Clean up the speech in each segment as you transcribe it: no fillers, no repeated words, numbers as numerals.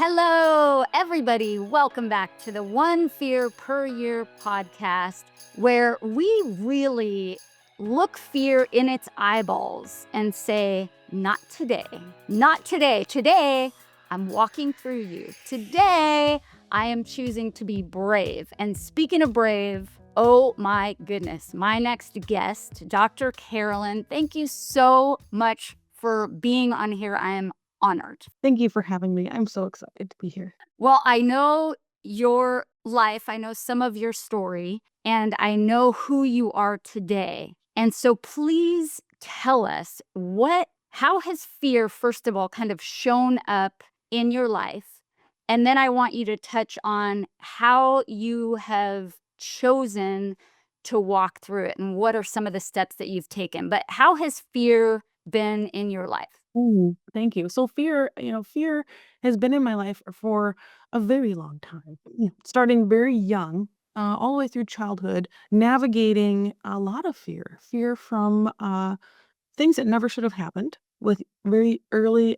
Hello, everybody. Welcome back to the One Fear Per Year podcast, where we really look fear in its eyeballs and say, not today, not today. Today, I'm walking through you. Today, I am choosing to be brave. And speaking of brave, oh my goodness, my next guest, Dr. Carolyn, thank you so much for being on here. I am honored. Thank you for having me. I'm so excited to be here. Well, I know your life, I know some of your story, and I know who you are today. And so please tell us how has fear, first of all, kind of shown up in your life? And then I want you to touch on how you have chosen to walk through it and what are some of the steps that you've taken. But how has fear been in your life? Thank you. So fear has been in my life for a very long time. Starting very young, all the way through childhood, navigating a lot of fear from things that never should have happened, with very early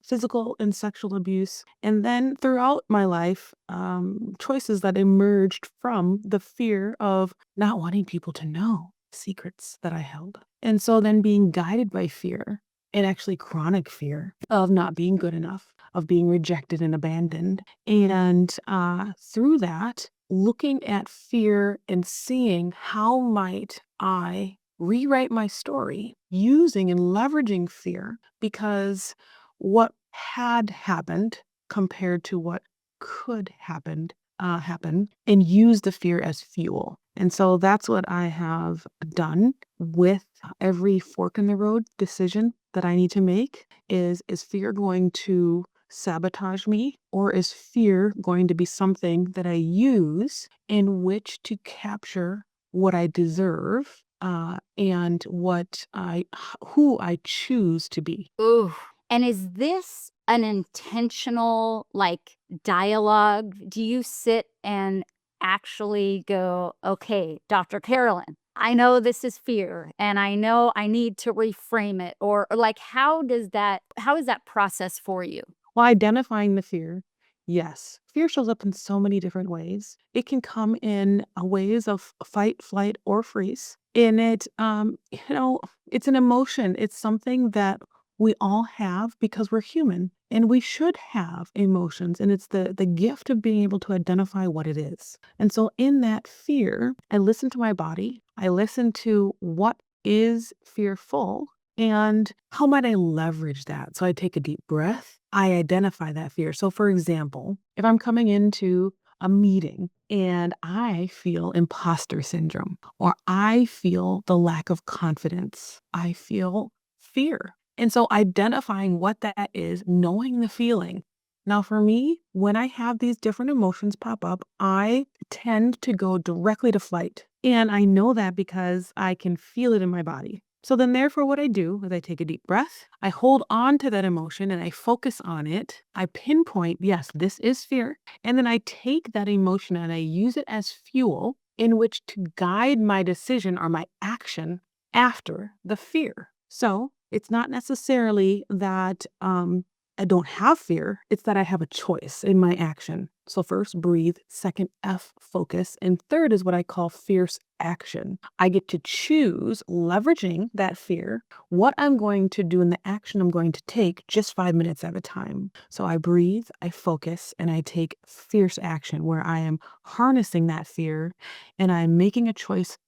physical and sexual abuse, and then throughout my life, choices that emerged from the fear of not wanting people to know secrets that I held. And so then being guided by fear, and actually chronic fear of not being good enough, of being rejected and abandoned. And through that, looking at fear and seeing how might I rewrite my story using and leveraging fear, because what had happened compared to what could happen, and use the fear as fuel. And so that's what I have done with every fork in the road decision that I need to make. Is fear going to sabotage me, or is fear going to be something that I use in which to capture what I deserve, and who I choose to be? Ooh. And is this an intentional dialogue? Do you sit and actually go, okay, Dr. Carolyn, I know this is fear and I know I need to reframe it, or like how is that process for you? Well, identifying the fear, yes. Fear shows up in so many different ways. It can come in ways of fight, flight, or freeze. And it's an emotion. It's something that we all have because we're human and we should have emotions. And it's the gift of being able to identify what it is. And so in that fear, I listen to my body. I listen to what is fearful and how might I leverage that? So I take a deep breath. I identify that fear. So, for example, if I'm coming into a meeting and I feel imposter syndrome, or I feel the lack of confidence, I feel fear. And so identifying what that is, knowing the feeling. Now, for me, when I have these different emotions pop up, I tend to go directly to flight. And I know that because I can feel it in my body. So then therefore what I do is I take a deep breath, I hold on to that emotion and I focus on it. I pinpoint, yes, this is fear. And then I take that emotion and I use it as fuel in which to guide my decision or my action after the fear. So it's not necessarily that I don't have fear. It's that I have a choice in my action. So first, breathe. Second, F, focus. And third is what I call fierce action. I get to choose, leveraging that fear, what I'm going to do in the action I'm going to take just 5 minutes at a time. So I breathe, I focus, and I take fierce action where I am harnessing that fear and I'm making a choice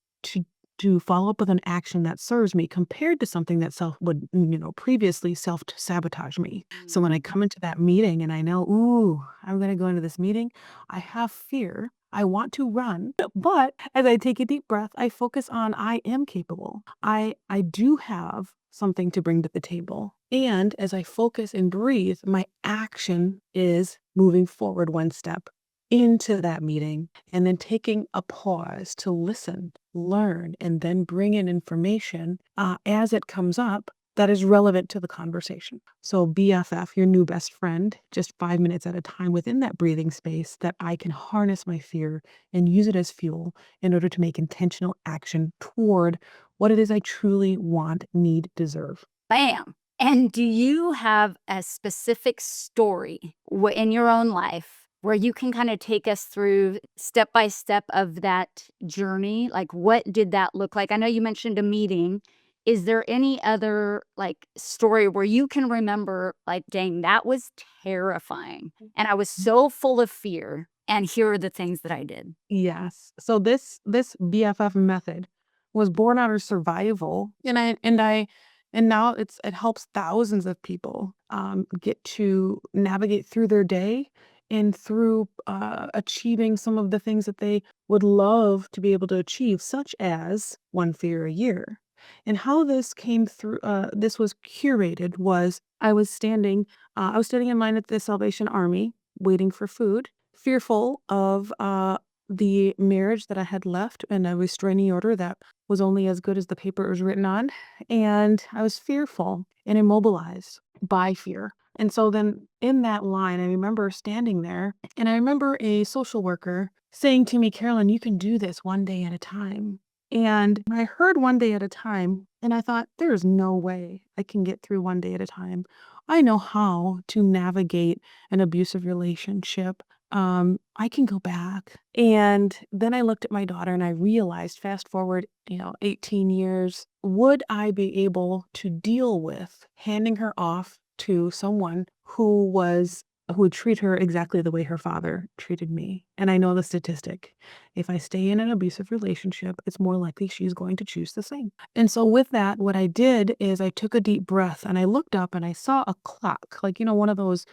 to follow up with an action that serves me, compared to something that would previously self-sabotage me. So when I come into that meeting and I know, ooh, I'm going to go into this meeting, I have fear. I want to run, but as I take a deep breath, I focus on I am capable. I do have something to bring to the table. And as I focus and breathe, my action is moving forward one step into that meeting, and then taking a pause to listen, learn, and then bring in information as it comes up that is relevant to the conversation. So B.F.F, your new best friend, just 5 minutes at a time within that breathing space, that I can harness my fear and use it as fuel in order to make intentional action toward what it is I truly want, need, deserve. Bam. And do you have a specific story in your own life where you can kind of take us through step by step of that journey? Like, what did that look like? I know you mentioned a meeting. Is there any other like story where you can remember, like, dang, that was terrifying and I was so full of fear, and here are the things that I did? Yes. So this BFF method was born out of survival, and now it helps thousands of people get to navigate through their day and through achieving some of the things that they would love to be able to achieve, such as one fear a year. And how this came through, this was curated was I was standing in line at the Salvation Army, waiting for food, fearful of the marriage that I had left and a restraining order that was only as good as the paper it was written on. And I was fearful and immobilized by fear. And so then in that line, I remember standing there and I remember a social worker saying to me, Carolyn, you can do this one day at a time. And I heard one day at a time, and I thought, there's no way I can get through one day at a time. I know how to navigate an abusive relationship. I can go back. And then I looked at my daughter and I realized, fast forward, 18 years, would I be able to deal with handing her off to someone who would treat her exactly the way her father treated me? And I know the statistic. If I stay in an abusive relationship, it's more likely she's going to choose the same. And so with that, what I did is I took a deep breath and I looked up and I saw a clock, like, one of those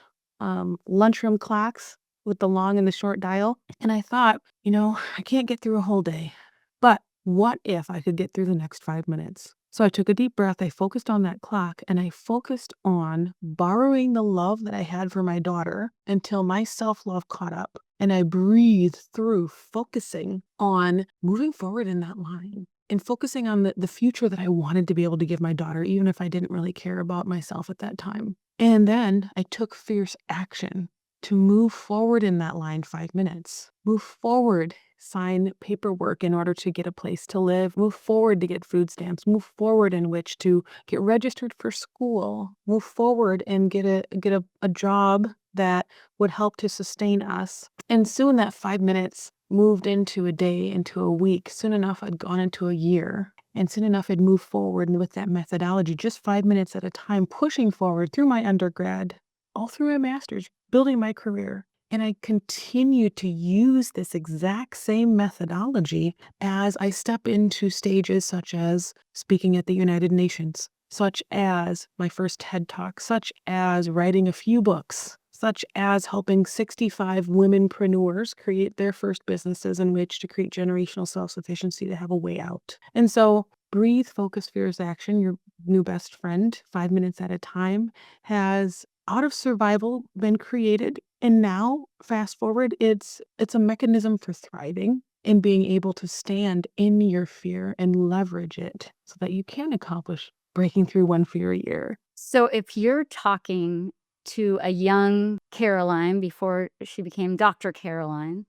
lunchroom clocks with the long and the short dial. And I thought, I can't get through a whole day, but what if I could get through the next 5 minutes? So I took a deep breath, I focused on that clock, and I focused on borrowing the love that I had for my daughter until my self-love caught up. And I breathed through, focusing on moving forward in that line and focusing on the future that I wanted to be able to give my daughter, even if I didn't really care about myself at that time. And then I took fierce action to move forward in that line 5 minutes. Move forward, sign paperwork in order to get a place to live, move forward to get food stamps, move forward in which to get registered for school, move forward and get a job that would help to sustain us. And soon that 5 minutes moved into a day, into a week. Soon enough, I'd gone into a year. And soon enough, I'd moved forward with that methodology, just 5 minutes at a time, pushing forward through my undergrad, all through my master's, building my career. And I continue to use this exact same methodology as I step into stages such as speaking at the United Nations, such as my first TED Talk, such as writing a few books, such as helping 65 womenpreneurs create their first businesses in which to create generational self-sufficiency to have a way out. And so breathe, focus, fierce action, your new best friend, 5 minutes at a time, has out of survival been created. And now, fast forward, it's a mechanism for thriving and being able to stand in your fear and leverage it so that you can accomplish breaking through one fear a year. So if you're talking to a young Caroline before she became Dr. Carolyn,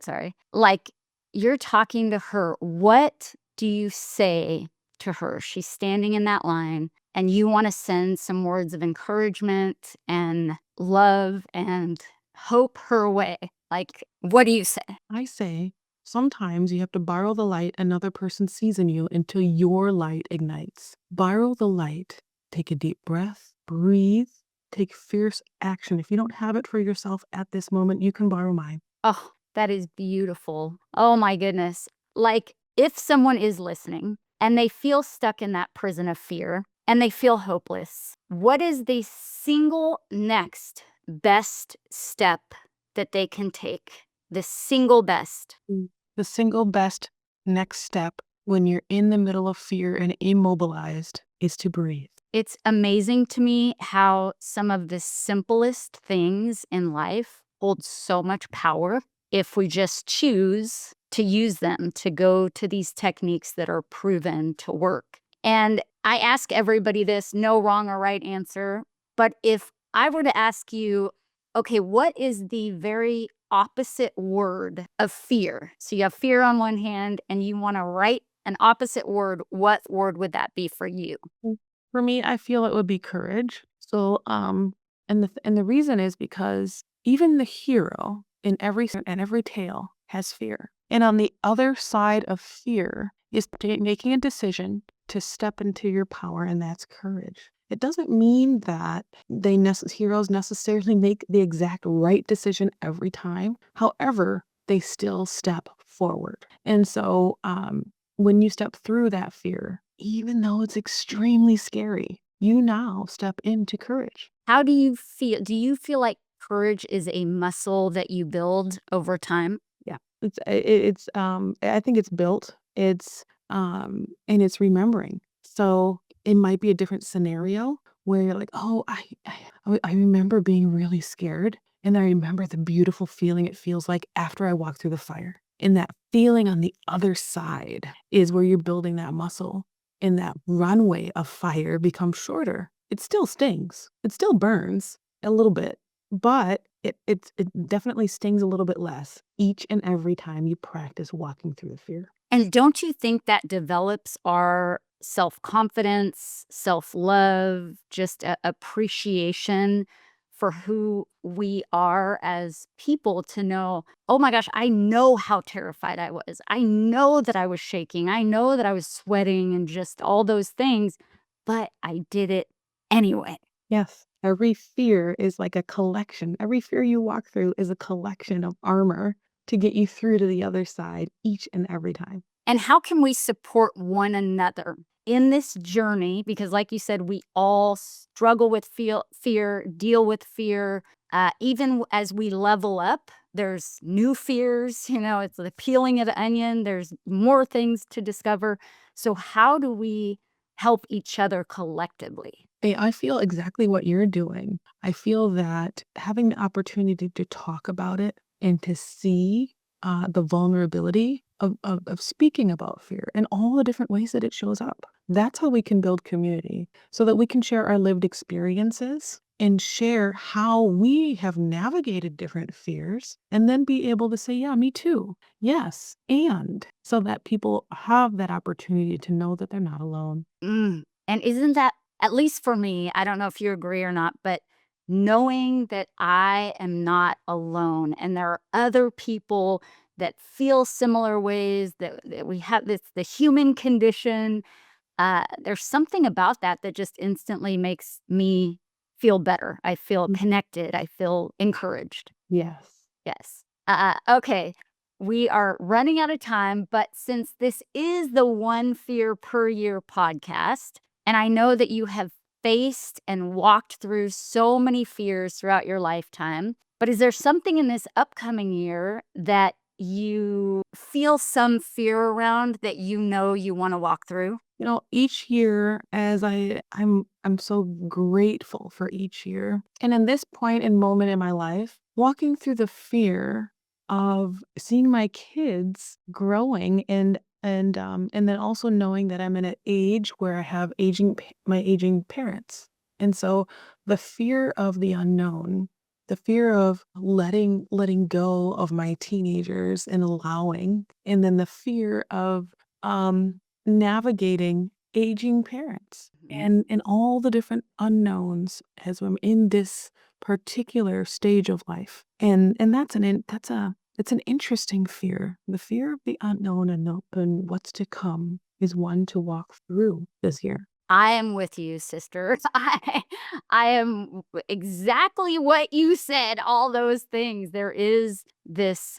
sorry, like, you're talking to her, what do you say to her? She's standing in that line and you want to send some words of encouragement and love and hope her way. Like, what do you say? I say, sometimes you have to borrow the light another person sees in you until your light ignites. Borrow the light. Take a deep breath, breathe, take fierce action. If you don't have it for yourself at this moment, you can borrow mine. Oh, that is beautiful. Oh my goodness. Like, if someone is listening and they feel stuck in that prison of fear and they feel hopeless, what is the single next best step that they can take? The single best. The single best next step when you're in the middle of fear and immobilized is to breathe. It's amazing to me how some of the simplest things in life hold so much power if we just choose to use them, to go to these techniques that are proven to work. And I ask everybody this, no wrong or right answer. But if I were to ask you, okay, what is the very opposite word of fear? So you have fear on one hand and you want to write an opposite word. What word would that be for you? For me, I feel it would be courage. So, and the reason is because even the hero in every tale has fear. And on the other side of fear is making a decision to step into your power, and that's courage. It doesn't mean that heroes necessarily make the exact right decision every time. However, they still step forward. And so, when you step through that fear, even though it's extremely scary, you now step into courage. How do you feel? Do you feel like courage is a muscle that you build over time? Yeah. I think it's built. And it's remembering. So it might be a different scenario where you're like, oh, I remember being really scared. And I remember the beautiful feeling it feels like after I walk through the fire. And that feeling on the other side is where you're building that muscle. And that runway of fire becomes shorter. It still stings. It still burns a little bit, but it definitely stings a little bit less each and every time you practice walking through the fear. And don't you think that develops our self-confidence, self-love, just appreciation for who we are as people to know, oh my gosh, I know how terrified I was. I know that I was shaking. I know that I was sweating and just all those things, but I did it anyway. Yes. Every fear is like a collection. Every fear you walk through is a collection of armor to get you through to the other side each and every time. And how can we support one another in this journey? Because, like you said, we all struggle with fear, deal with fear. Even as we level up, there's new fears. It's the peeling of the onion. There's more things to discover. So, how do we help each other collectively? Hey, I feel exactly what you're doing. I feel that having the opportunity to talk about it and to see the vulnerability of speaking about fear and all the different ways that it shows up. That's how we can build community so that we can share our lived experiences and share how we have navigated different fears and then be able to say, yeah, me too. Yes. And so that people have that opportunity to know that they're not alone. And isn't that, at least for me, I don't know if you agree or not, but knowing that I am not alone and there are other people that feel similar ways, that we have the human condition. There's something about that that just instantly makes me feel better. I feel connected. I feel encouraged. Yes. Yes. Okay. We are running out of time, but since this is the One Fear Per Year podcast, and I know that you have faced and walked through so many fears throughout your lifetime, but is there something in this upcoming year that you feel some fear around that you want to walk through? Each year as I'm so grateful for each year. And in this point and moment in my life, walking through the fear of seeing my kids growing and then also knowing that I'm in an age where I have my aging parents. And so the fear of the unknown, the fear of letting go of my teenagers and allowing, and then the fear of navigating aging parents and all the different unknowns as I'm in this particular stage of life. And it's an interesting fear. The fear of the unknown and what's to come is one to walk through this year. I am with you, sister. I am exactly what you said, all those things. There is this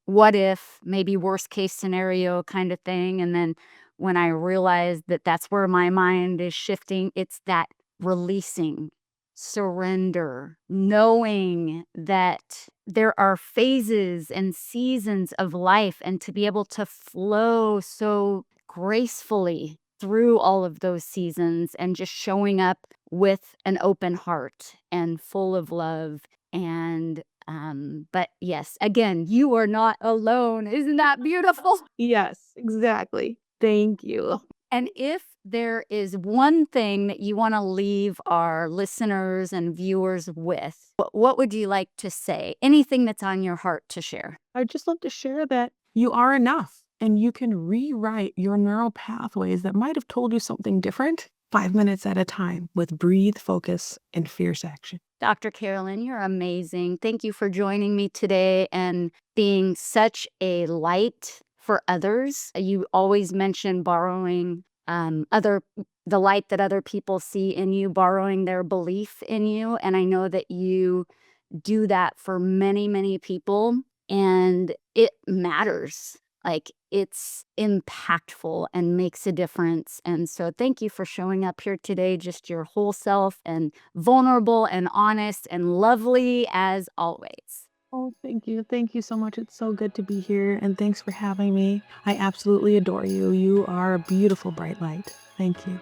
what if, maybe worst case scenario kind of thing. And then when I realized that that's where my mind is shifting, it's that releasing, surrender, knowing that there are phases and seasons of life, and to be able to flow so gracefully through all of those seasons and just showing up with an open heart and full of love. And but yes, again, you are not alone. Isn't that beautiful? Yes, exactly. Thank you. And if there is one thing that you want to leave our listeners and viewers with, what would you like to say? Anything that's on your heart to share? I'd just love to share that you are enough. and you can rewrite your neural pathways that might have told you something different 5 minutes at a time with breathe, focus, and fierce action. Dr. Carolyn, you're amazing. Thank you for joining me today and being such a light for others. You always mention borrowing the light that other people see in you, borrowing their belief in you. And I know that you do that for many, many people, and it matters. Like, it's impactful and makes a difference. And so thank you for showing up here today, just your whole self and vulnerable and honest and lovely as always. Oh, thank you. Thank you so much. It's so good to be here, and thanks for having me. I absolutely adore you. You are a beautiful bright light. Thank you.